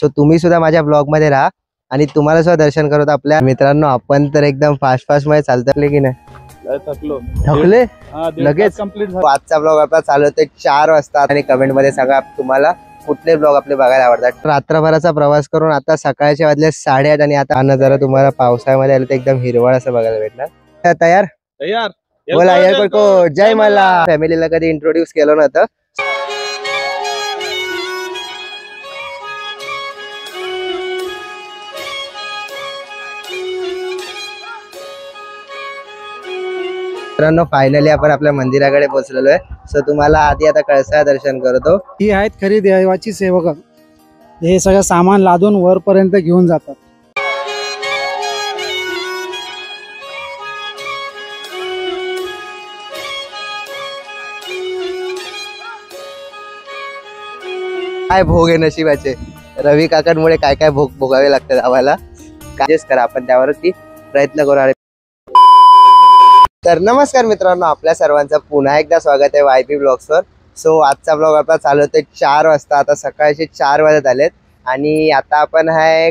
So तुम्ही सुद्धा माझ्या ब्लॉग मध्ये राहा आणि तुम्हाला सुद्धा दर्शन करत आपल्या मित्रांनो. आपण तर एकदम फास्ट मध्ये चालतले की नाही थकले लगेच कंप्लीट. आजचा ब्लॉग आपला चालू होते 4 वाजता आणि कमेंट मध्ये सांगा तुम्हाला कुठले ब्लॉग आपले बघायला आवडतात. रात्रभराचा प्रवास करून आता सकाळचे वाजले 8:30 आणि आता नजारा तुम्हाला पावसाळ्यामध्ये आलं तर एकदम हिरवळ असं बघायला भेटणार. तयार तयार बोला येळकोट जय मल्हार. फॅमिलीला कधी इंट्रोड्यूस केलं नव्हतं. मित्रांनो फायनली आपण आपल्या मंदिराकडे पोहोचलेलो आहे. सो तुम्हाला आधी आता कळसा दर्शन करतो. ही आहेत खरी देवाची सेवक. हे सगळं सामान लादून वरपर्यंत घेऊन जातात. काय भोग आहे नशिबाचे. रवी काकांमुळे काय काय भोग भोगावे लागतात आम्हाला. कायच करा आपण त्यावरती प्रयत्न करू. तर नमस्कार मित्रांनो, आपल्या सर्वांचं पुन्हा एकदा स्वागत आहे वायपी ब्लॉग्सवर. सो आजचा ब्लॉग आपला चालू होते 4 वाजता. आता सकाळचे 4 वाजत आलेत आणि आता आपण आहे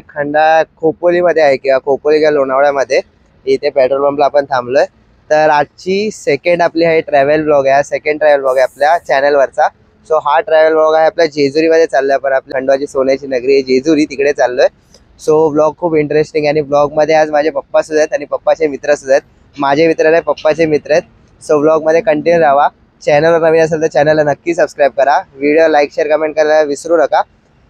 खोपोलीमध्ये आहे किंवा खोपोली किंवा लोणावळ्यामध्ये. इथे पेट्रोल पंपला आपण थांबलोय. तर आजची सेकंड आपली आहे ट्रॅव्हल ब्लॉग आहे. सेकंड ट्रॅव्हल ब्लॉग आहे आपल्या चॅनलवरचा. सो हा ट्रॅव्हल ब्लॉग आहे आपल्या जेजुरीमध्ये चाललोय आपण. आपली खंडोबाची सोन्याची नगरी आहे जेजुरी, तिकडे चाललोय. सो ब्लॉग खूप इंटरेस्टिंग आहे आणि ब्लॉगमध्ये आज माझे पप्पा सुद्धा आहेत आणि पप्पाचे मित्र सुद्धा आहेत. माझे मित्र नाही पप्पाचे मित्र आहेत. सो ब्लॉगमध्ये कंटिन्यू राहा. चॅनलवर नवीन असेल तर चॅनलला नक्की सबस्क्राईब करा. व्हिडिओ लाईक शेअर कमेंट करायला विसरू नका.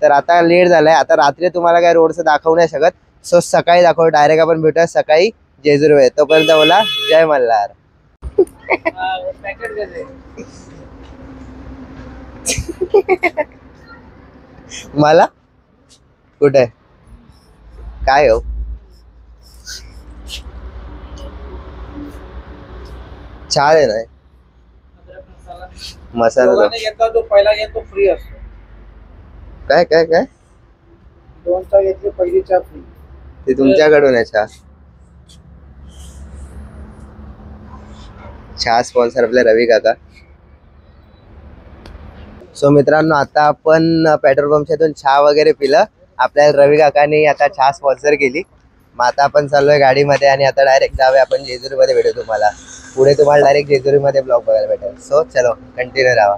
तर आता लेट झालाय. आता रात्री तुम्हाला काय रोडचं दाखवू नाही शकत. सो सकाळी दाखवू. डायरेक्ट आपण भेटूया सकाळी जेजुरीमध्ये. तोपर्यंत बोला जय मल्हार. मला कुठे काय हो छान आहे ना मसाला घेतला तो पहिला घेतो फ्री असतो. काय काय काय 2 चहा घेतली पहिली चहा फ्री. ते तुमच्याकडून आहे चहा स्पॉन्सर आपले रवी काका. सो मित्रांनो आता आपण पेट्रोल पंपच्या इथून चहा वगैरे पिलं. आपल्याला रवी काकांनी आता चहा स्पॉन्सर केली. मग आता आपण चाललोय गाडीमध्ये आणि आता डायरेक्ट जाऊया आपण जेजुरीमध्ये भेटू. तुम्हाला पुढे तुम्हाला डायरेक्ट जेजुरीमध्ये ब्लॉग बघायला भेटेल. सो चलो कंटिन्यू राहा.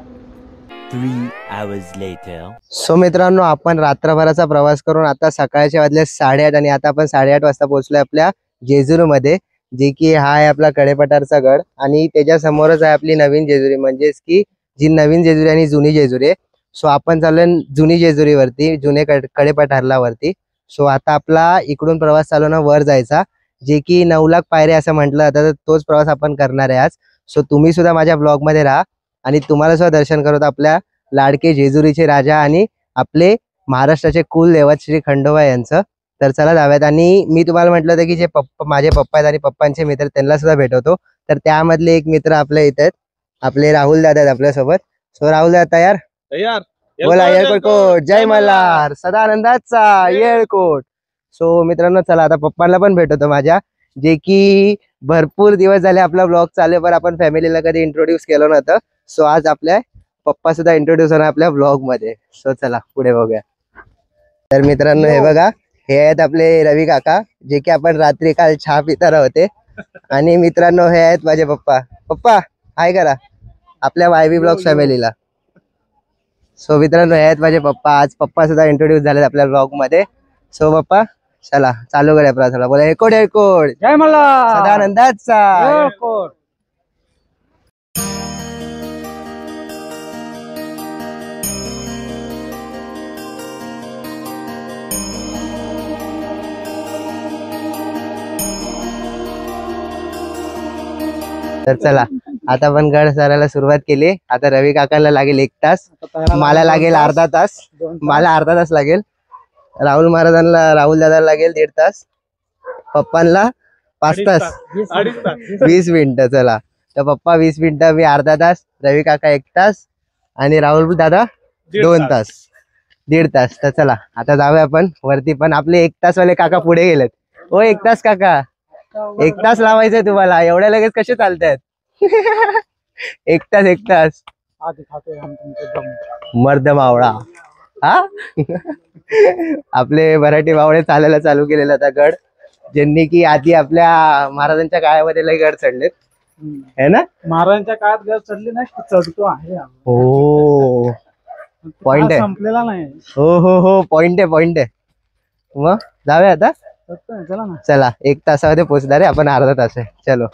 3 hours later. सो मित्रांनो आपण रात्रभराचा प्रवास करून आता सकाळचे वाजले 8:30 आणि आता आपण 8:30 वाजता पोहोचलोय आपल्या जेजुरीमध्ये. जे की हा आहे आपला कडेपठारचा गड आणि त्याच्या समोरच आहे आपली नवीन जेजुरी, म्हणजेच की जी नवीन जेजुरी आणि जुनी जेजुरी आहे. सो आपण चाललोय जुनी जेजुरीवरती, जुने कडेपठारला वरती. सो आता आपला इकडून प्रवास चालू ना वर जायचा, जे की 9 लाख पायऱ्या असं म्हटलं जातं. तर तोच प्रवास आपण करणार आहे आज. सो तुम्ही सुद्धा माझ्या ब्लॉग मध्ये राहा आणि तुम्हाला सुद्धा दर्शन करत आपल्या लाडके जेजुरीचे राजा आणि आपले महाराष्ट्राचे कुल दैवत श्री खंडोबा यांचं. तर चला जाऊयात. आणि मी तुम्हाला म्हटलं होतं की जे माझे पप्पा आहेत आणि पप्पांचे मित्र त्यांना सुद्धा भेटवतो. तर त्यामधले एक मित्र आपल्या इथे आहेत, आपले राहुल दादा आहेत आपल्यासोबत. सो राहुल दादा तयार तयार बोला येळकोट जय मल्हार. सदानंदाचा येळकोट. सो मित्रांनो चला आता पप्पांना पण भेटवतो माझ्या, जे की भरपूर दिवस झाले आपला ब्लॉग चालू पण आपण फॅमिलीला कधी इंट्रोड्यूस केलं नव्हतं. सो आज आपल्या पप्पा सुद्धा इंट्रोड्यूस होणार आपल्या ब्लॉग मध्ये. सो चला पुढे बघूया. तर मित्रांनो हे बघा, हे आहेत आपले रवी काका, जे की आपण रात्री काल चहा पिता होते. आणि मित्रांनो हे आहेत माझे पप्पा. पप्पा हाय करा आपल्या वायबी ब्लॉग फॅमिलीला. सो मित्रांनो हे आहेत माझे पप्पा. आज पप्पा सुद्धा इंट्रोड्यूस झाले आपल्या ब्लॉग मध्ये. सो पप्पा चला चालू करूया प्रवासाला. बोला येळकोट येळकोट जय मल्हार. सदानंदाचा येळकोट. तर चला आता आपण गड सरायला सुरुवात केली. आता रवी काकांना लागेल 1 तास, मला लागेल अर्धा तास, मला अर्धा तास लागेल. राहुल महाराजांना राहुल दादाला लागेल 1.5 तास, पप्पांना 5 तास 20 मिनिटं. चला तर पप्पा 20 मिनिटं, मी अर्धा तास, रवी काका 1 तास आणि राहुल दादा 2 तास 1.5 तास. तर चला आता जाऊया आपण वरती. पण आपले 1 तास वाले काका पुढे गेलेत. ओ 1 तास काका, 1 तास लावायचंय तुम्हाला, एवढ्या लगेच कसे चालतायत? 1 तास 1 तास मर्द मावळा. हा आपले मराठी बावळे चालायला चालू केलेला आता गड, ज्यांनी की आधी आपल्या महाराजांच्या काळामध्ये लय गड चढलेत है ना. महाराजांच्या काळात गड चढली नाही, चढतो आहे हो पॉइंट आहे. संपलेला नाही. हो पॉइंट आहे. मग जाऊया आता. चला ना. चला 1 तासामध्ये पोहोचणार आहे आपण, अर्धा तास आहे. चलो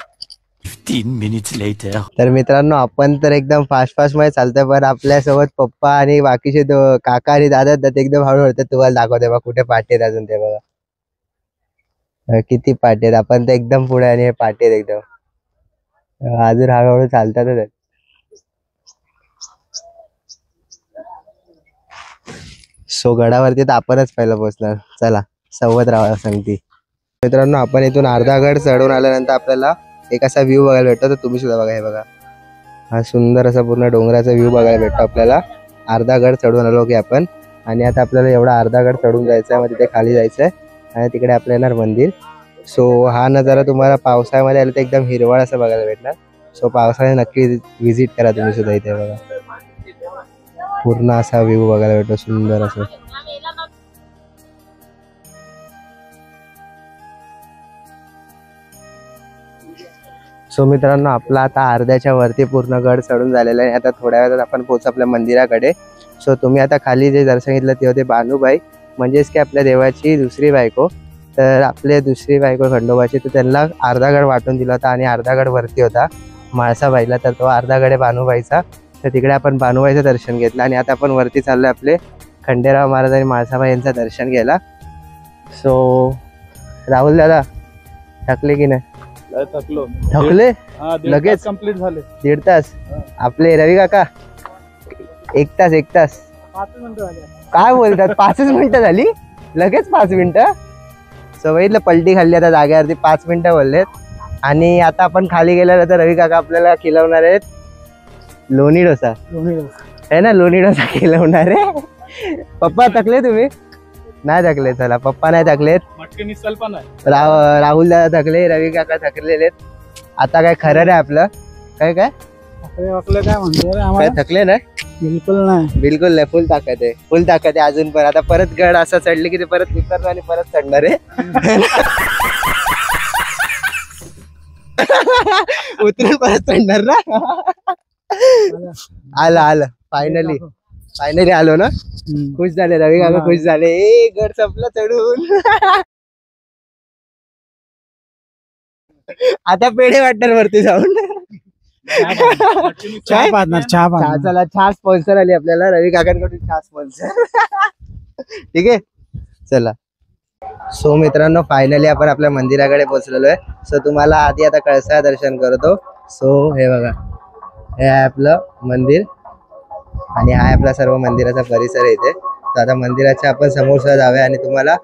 15 minutes later. तर मित्रांनो आपण तर एकदम फास्ट मध्ये चालतोय, पण आपल्यासोबत पप्पा आणि बाकीचे काका आणि दादा एकदम हळूहळू होतात. तुम्हाला दाखवते बघा कुठे पाठी आहेत अजून ते बघा, किती पाठी आहेत. आपण तर एकदम पुढे आणि हे पाठी आहेत एकदम अजून हळूहळू चालतातच. सो गडावरती तर आपणच पहिला पोहोचणार. चला सवत राहा सांगती. मित्रांनो आपण इथून अर्धा गड चढून आल्यानंतर आपल्याला एक असा व्ह्यू बघायला भेटतो. तर तुम्ही सुद्धा बघा, हे बघा हा सुंदर असा पूर्ण डोंगराचा व्ह्यू बघायला भेटतो आपल्याला. अर्धा गड चढून आलो की आपण, आणि आता आपल्याला एवढा अर्धा गड चढून जायचं आहे, मग तिथे खाली जायचं आहे आणि तिकडे आपलं येणार मंदिर. सो हा नजारा तुम्हाला पावसाळ्यामध्ये आला तर एकदम हिरवळ असं बघायला भेटणार. सो पावसाळ्यात नक्की व्हिजिट करा तुम्ही सुद्धा इथे बघा, पूर्ण असा व्ह्यू बघायला भेटतो सुंदर असं. सो मित्रांनो आपला आता अर्ध्याच्या वरती पूर्ण गड चढून झालेला आहे. आता थोड्या वेळात आपण पोहोचू आपल्या मंदिराकडे. सो तुम्ही आता खाली जे दर्शन घेतलं ते होते बानुबाई, म्हणजेच की आपल्या देवाची दुसरी बायको. तर आपले दुसरी बायको खंडोबाची, तर त्यांना अर्धा गड वाटून दिला होता आणि अर्धा गड वरती होता म्हाळसाबाईला. तर तो अर्धा गड आहे बानुबाईचा. तर तिकडे आपण बानुबाईचं दर्शन घेतलं आणि आता आपण वरती चाललोय आपले खंडेराव महाराज आणि म्हाळसाबाई यांचं दर्शन घ्यायला. सो राहुल दादा थकले की नाही? थकले लगेच कंप्लीट झाले. 1.5 तास. आपले रवी काका 1 तास 1 तास 5 मिनिटं झाले. काय बोलतात? 5च मिनिटं झाली लगेच 5 मिनिटं. सवयीतलं पलटी खाल्ली आता जागेवरती 5 मिनिटं बोललेत. आणि आता आपण खाली गेल्यावर तर रवी काका आपल्याला खिलवणार आहेत लोणी डोसा आहे ना, लोणी डोसा खिलवणार आहे. पप्पा थकले तुम्ही? नाही थकले. चला पप्पा नाही थकलेत, राहुल दादा थकले, रवी काका थकलेले. आता काय खरं रे आपलं काय काय काय म्हणतो काय थकले ना? बिलकुल नाही, बिलकुल नाही. फुल ताकद आहे, फुल ताकद आहे अजून पण. आता परत गड असं चढले की ते परत उतरणार आणि परत चढणार आहे. उतरून परत चढणार ना. आलं फायनली आलो ना. खुश झाले रवी काका, खुश झाले. गड संपला चढून. आता पेढे वाटणार वरती जाऊन. चला चहा स्पॉन्सर आली आपल्याला रवी काकांकडून, चहा स्पॉन्सर. ठीक आहे चला. सो मित्रांनो फायनली आपण आपल्या मंदिराकडे पोहोचलेलो आहे. सो तुम्हाला आधी आता कळसा दर्शन करतो. सो हे बघा, हे आहे आपलं मंदिर आणि हा आपला सर्व मंदिराचा परिसर आहे इथे. तर आता मंदिराच्या आपण समोर सुद्धा जाऊया आणि तुम्हाला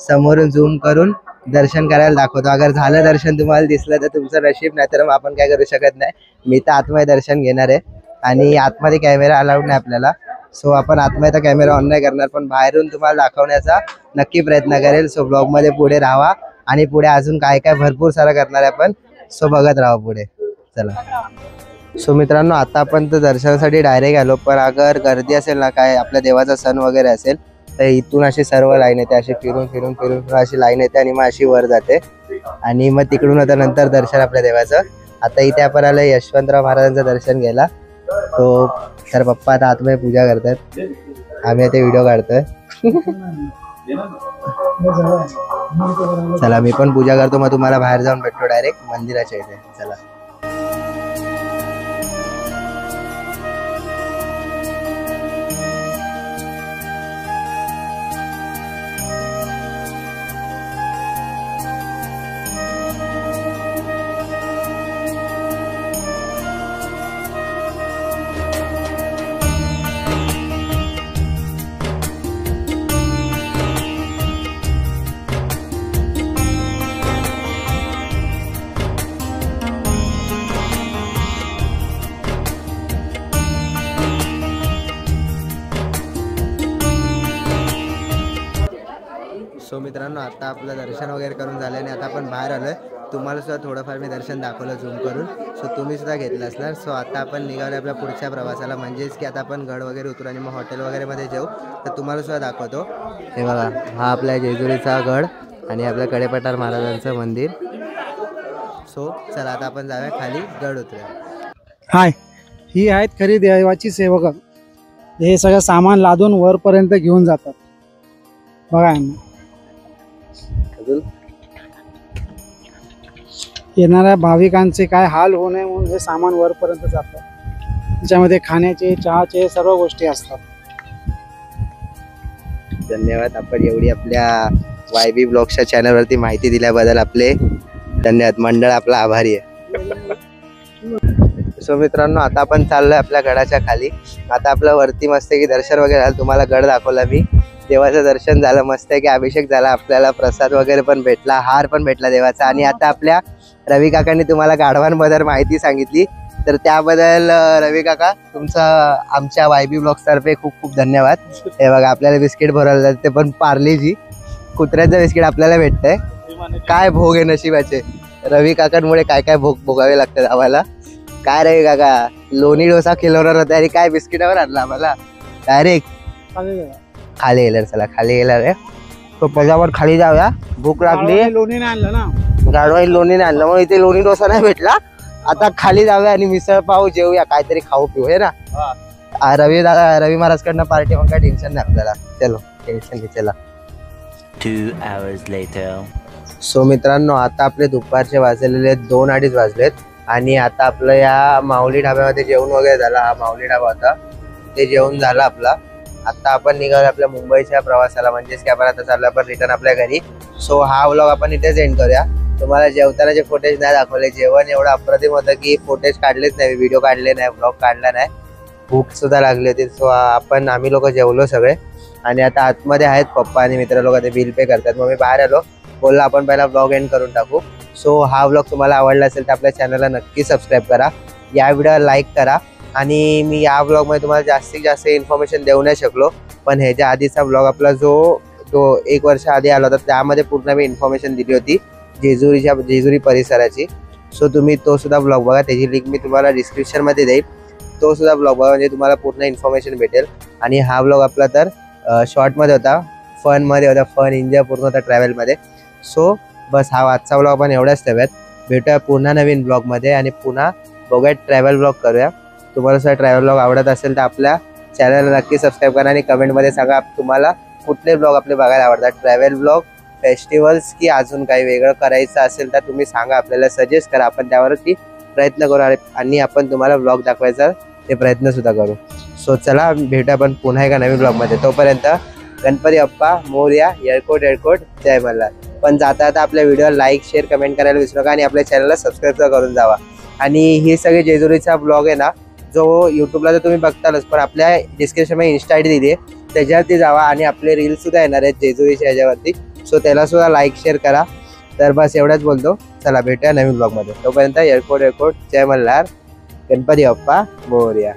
समोरून झूम करून दर्शन करायला दाखवतो. अगर झालं दर्शन तुम्हाला दिसलं तर तुमचं नशीब, नाही तर मग आपण काय करू शकत नाही. मी तर आतमध्ये दर्शन घेणार आहे आणि आतमध्ये कॅमेरा अलाउड नाही आपल्याला. सो आपण आतमध्ये कॅमेरा ऑन नाही करणार, पण बाहेरून तुम्हाला दाखवण्याचा नक्की प्रयत्न करेल. सो ब्लॉगमध्ये पुढे राहा आणि पुढे अजून काय काय भरपूर सारं करणार आहे आपण. सो बघत राहा पुढे. चला. सो मित्रांनो आता आपण तर दर्शनासाठी डायरेक्ट आलो, पण अगर गर्दी असेल ना, काय आपल्या देवाचा सण वगैरे असेल तर इथून अशी सर्व लाईन येते, अशी फिरून अशी लाईन येते आणि मग अशी वर जाते आणि मग तिकडून आता नंतर दर्शन आपल्या देवाचं. आता इथे आपण आलं यशवंतराव महाराजांचं दर्शन घ्यायला. तो तर पप्पा आता आतमध्ये पूजा करतात, आम्ही आता व्हिडिओ काढतोय. चला मी पण पूजा करतो, मग तुम्हाला बाहेर जाऊन भेटतो डायरेक्ट मंदिराच्या इथे. चला. सो मित्रांनो आता आपलं दर्शन वगैरे करून झालं आणि आता आपण बाहेर आलोय. तुम्हाला सुद्धा थोडंफार मी दर्शन दाखवलं झूम करून. सो तुम्ही सुद्धा घेतलं असणार. सो आता आपण निघालो आपल्या पुढच्या प्रवासाला, म्हणजेच की आता आपण गड वगैरे उतरू आणि मग हॉटेल वगैरे मध्ये जाऊ. तर तुम्हाला सुद्धा दाखवतो. हे बघा, हा आपल्या जेजुरीचा गड आणि आपल्या कडेपठार महाराजांचं मंदिर. सो चला आता आपण जाऊया खाली, गड उतरूया. हाय, ही आहेत खरी देवाची सेवक. हे सगळं सामान लादून वरपर्यंत घेऊन जातात. बघा यांना. अजून येणाऱ्या भाविकांचे काय हाल होऊ नये म्हणून हे सामान वरपर्यंत जातं. त्याच्यामध्ये खाण्याचे, चहाचे सर्व गोष्टी असतात. धन्यवाद. आपण एवढी आपल्या YB ब्लॉग्सच्या चॅनलवरती माहिती दिल्याबद्दल आपले धन्यवाद. मंडळ आपला आभारी आहे. सो मित्रांनो आता आपण चाललोय आपल्या गडाच्या खाली. आता आपलं वरती मस्त की दर्शन वगैरे झालं. तुम्हाला गड दाखवला मी. देवाचं दर्शन झालं, मस्त की अभिषेक झाला, आपल्याला प्रसाद वगैरे पण भेटला, हार पण भेटला देवाचा. आणि आता आपल्या रवी काकांनी तुम्हाला गाढवांबद्दल माहिती सांगितली, तर त्याबद्दल रवी काका तुमचं आमच्या YB ब्लॉग्स तर्फे खूप खूप धन्यवाद. हे बघा आपल्याला बिस्किट भरवलं, ते पण पार्लेजी कुत्र्याचं बिस्किट आपल्याला भेटतंय. काय भोग आहे नशिबाचे. रवी काकांमुळे काय काय भोग भोगावे लागतात आम्हाला. काय रवी काका, लोणी डोसा खिलवणार होता आणि काय बिस्किटावर आणला आम्हाला डायरेक्ट. खाली गेलं, चला खाली गेला रे. तो पजावर खाली जाऊया, भूक लागली. लोणी नाही आणलं ना, गाडवाई लोणी नाही आणलं, मग इथे लोणी डोसा नाही भेटला. आता खाली जाऊया आणि मिसळ पाव जेवूया, काहीतरी खाऊ पिऊ हे ना. रवी महाराज कडनं पार्टी, मग काय टेन्शन नाही आपल्याला. चलो टेन्शन घे, चला. 2 hours later. सो मित्रांनो आता आपले दुपारचे वाजलेले 2-2:30 वाजलेत आणि आता आपलं या माऊली ढाब्यामध्ये जेवण वगैरे झालं. हा माऊली ढाबा होता, ते जेवण झालं आपला. आता आपण निघालो आपल्या मुंबईच्या प्रवासाला, म्हणजेच की आपण आता चाललो आपण रिटर्न आपल्या घरी. सो हा व्लॉग आपण इथेच एंड करूया. तुम्हाला जेवतानाचे फुटेज नाही दाखवले. जेवण एवढं अप्रतिम होतं की फुटेज काढलेच नाही, व्हिडिओ काढले नाही, व्लॉग काढला नाही. भूक सुद्धा लागली होती. सो आम्ही लोक जेवलो सगळे आणि आता आतमध्ये आहेत पप्पा आणि मित्र लोक, ते बिल पे करतात. मग मी बाहेर आलो, बोललो आपण पहिला व्लॉग एंड करून टाकू. सो हा व्लॉग तुम्हाला आवडला असेल तर आपल्या चॅनलला नक्की सबस्क्राईब करा, या व्हिडिओला लाईक करा. आणि मी या व्लॉगमध्ये तुम्हाला जास्तीत जास्त इन्फॉर्मेशन देऊ नाही शकलो, पण ह्याच्या आधीचा व्लॉग आपला जो 1 वर्ष आधी आला होता, त्यामध्ये पूर्ण मी इन्फॉर्मेशन दिली होती जेजुरी परिसराची. सो तुम्ही तो सुद्धा व्लॉग बघा, त्याची लिंक मी तुम्हाला डिस्क्रिप्शनमध्ये देईल. तो सुद्धा व्लॉग बघा, म्हणजे तुम्हाला पूर्ण इन्फॉर्मेशन भेटेल. आणि हा व्लॉग आपला तर शॉर्टमध्ये होता, फनमध्ये होता, फन एन्जॉय पूर्ण होता ट्रॅव्हलमध्ये. सो बस हा आजचा व्लॉग आपण एवढ्याच ठेवूयात. भेटूया पुन्हा नवीन ब्लॉगमध्ये आणि पुन्हा बघूयात ट्रॅव्हल ब्लॉग करूया. तुम्हाला सुद्धा ट्रॅव्हल ब्लॉग आवडत असेल तर आपल्या चॅनलला नक्की सबस्क्राईब करा आणि कमेंटमध्ये सांगा तुम्हाला कुठले ब्लॉग आपले बघायला आवडतात. ट्रॅव्हल ब्लॉग, फेस्टिवल्स की अजून काही वेगळं करायचं असेल तर तुम्ही सांगा, आपल्याला सजेस्ट करा. आपण त्यावरती प्रयत्न करू आणि आपण तुम्हाला ब्लॉग दाखवायचा ते प्रयत्न सुद्धा करू. सो चला भेटूया आपण पुन्हा एका नवीन ब्लॉगमध्ये. तोपर्यंत गणपती बाप्पा मोरया, येळकोट जय मल्हार. पण जाता आता आपल्या व्हिडिओला लाईक, शेअर, कमेंट करायला विसरू नका आणि आपल्या चॅनलला सबस्क्राईब करून जावा. आणि हे सगळे जेजुरीचा ब्लॉग आहे ना, जो यूट्यूबला तर तुम्ही बघतालच, पण आपल्या डिस्क्रिप्शनमध्ये इन्स्टा आयडी दिली आहे, त्याच्यावरती जावा आणि आपले रील्स सुद्धा येणार आहेत जेजुरीच्या ह्याच्यावरती. सो त्याला सुद्धा लाईक शेअर करा. तर बस एवढंच बोलतो. चला भेटूया नवीन ब्लॉगमध्ये. तोपर्यंत येळकोट जय मल्हार, गणपती बाप्पा मोरया.